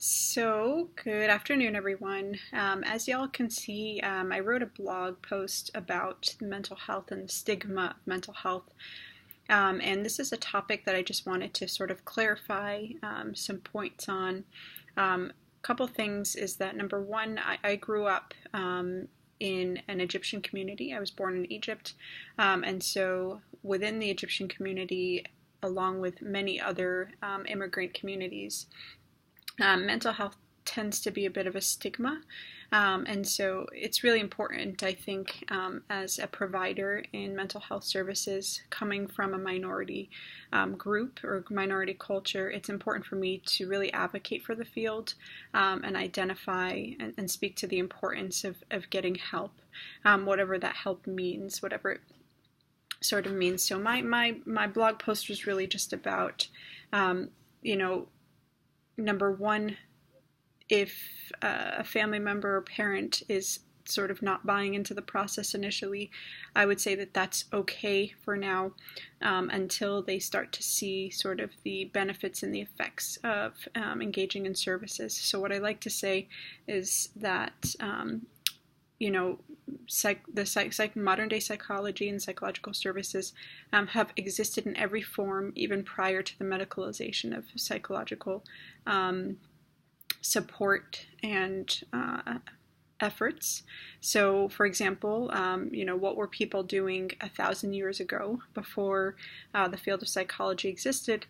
So, good afternoon, everyone. As y'all can see, I wrote a blog post about mental health and the stigma of mental health. And this is a topic that I just wanted to sort of clarify some points on. A couple things is that number one, I grew up in an Egyptian community. I was born in Egypt. And so within the Egyptian community, along with many other immigrant communities, mental health tends to be a bit of a stigma. And so it's really important, I think, as a provider in mental health services coming from a minority group or minority culture, it's important for me to really advocate for the field and identify and speak to the importance of getting help, whatever that help means, whatever it sort of means. So my blog post was really just about, you know, number one, if a family member or parent is sort of not buying into the process initially, I would say that that's okay for now until they start to see sort of the benefits and the effects of engaging in services. So what I like to say is that modern day psychology and psychological services have existed in every form, even prior to the medicalization of psychological support and efforts. So, for example, what were people doing 1,000 years ago before the field of psychology existed?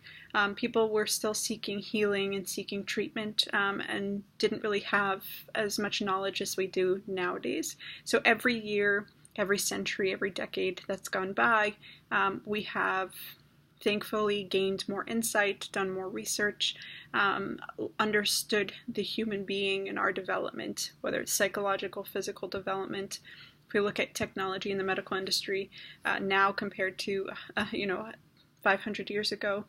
People were still seeking healing and seeking treatment and didn't really have as much knowledge as we do nowadays. So every year, every century, every decade that's gone by, we have thankfully gained more insight, done more research, understood the human being and our development, whether it's psychological, physical development. If we look at technology in the medical industry now compared to 500 years ago,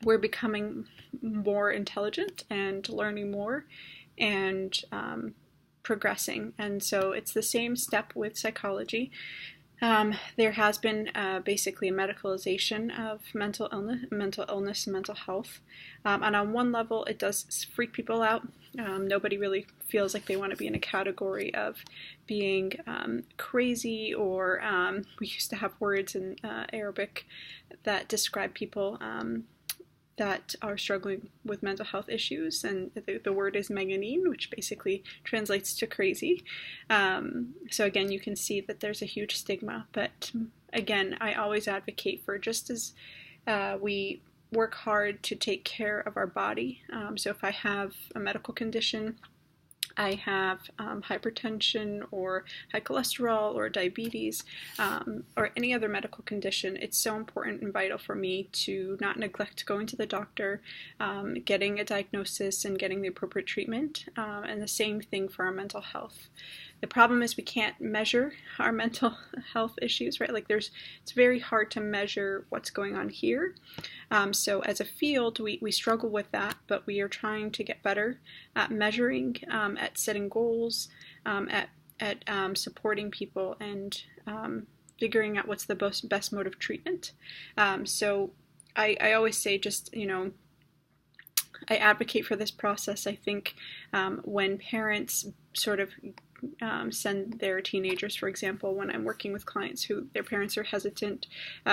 we're becoming more intelligent and learning more and progressing. And so it's the same step with psychology. There has been basically a medicalization of mental illness and mental health. And on one level, it does freak people out. Nobody really feels like they want to be in a category of being crazy, or we used to have words in Arabic that describe people that are struggling with mental health issues, and the word is meganin, which basically translates to crazy. So again, you can see that there's a huge stigma, but again, I always advocate for, just as we work hard to take care of our body. So if I have a medical condition, I have hypertension or high cholesterol or diabetes or any other medical condition, it's so important and vital for me to not neglect going to the doctor, getting a diagnosis and getting the appropriate treatment, and the same thing for our mental health. The problem is we can't measure our mental health issues, right? It's very hard to measure what's going on here. So as a field, we struggle with that, but we are trying to get better at measuring, at setting goals, at supporting people, and figuring out what's the best mode of treatment. So I always say, I advocate for this process. I think when parents sort of send their teenagers, for example, when I'm working with clients who their parents are hesitant,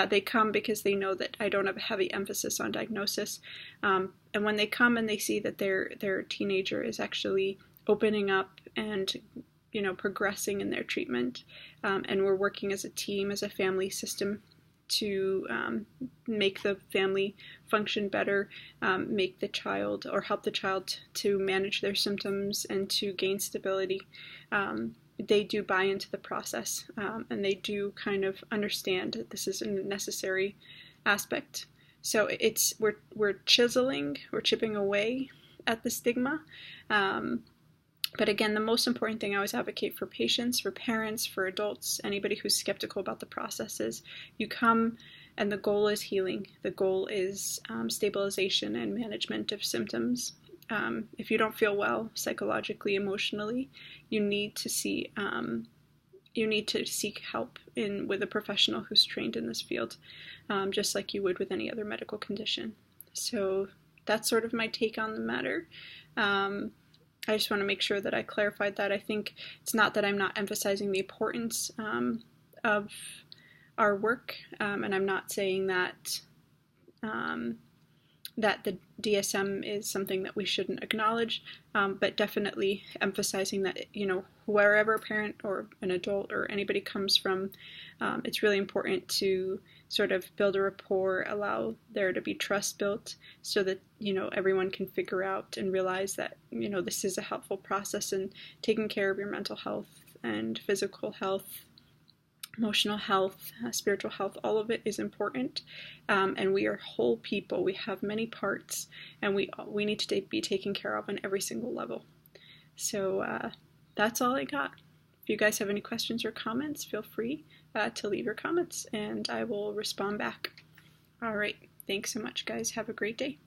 they come because they know that I don't have a heavy emphasis on diagnosis. And when they come and they see that their teenager is actually opening up and progressing in their treatment, and we're working as a team, as a family system, to make the family function better, make the child, or help the child to manage their symptoms and to gain stability, they do buy into the process, and they do kind of understand that this is a necessary aspect. So we're chipping away at the stigma. But again, the most important thing I always advocate for patients, for parents, for adults, anybody who's skeptical about the process is you come and the goal is healing. The goal is stabilization and management of symptoms. If you don't feel well psychologically, emotionally, you need to seek help with a professional who's trained in this field, just like you would with any other medical condition. So that's sort of my take on the matter. I just want to make sure that I clarified that. I think it's not that I'm not emphasizing the importance of our work, and I'm not saying that that the DSM is something that we shouldn't acknowledge, but definitely emphasizing that, wherever a parent or an adult or anybody comes from, it's really important to sort of build a rapport, allow there to be trust built so that, everyone can figure out and realize that, this is a helpful process, and taking care of your mental health and physical health, emotional health, spiritual health, all of it is important, and we are whole people. We have many parts, and we need to be taken care of on every single level. So that's all I got. If you guys have any questions or comments, feel free to leave your comments, and I will respond back. All right, thanks so much, guys. Have a great day.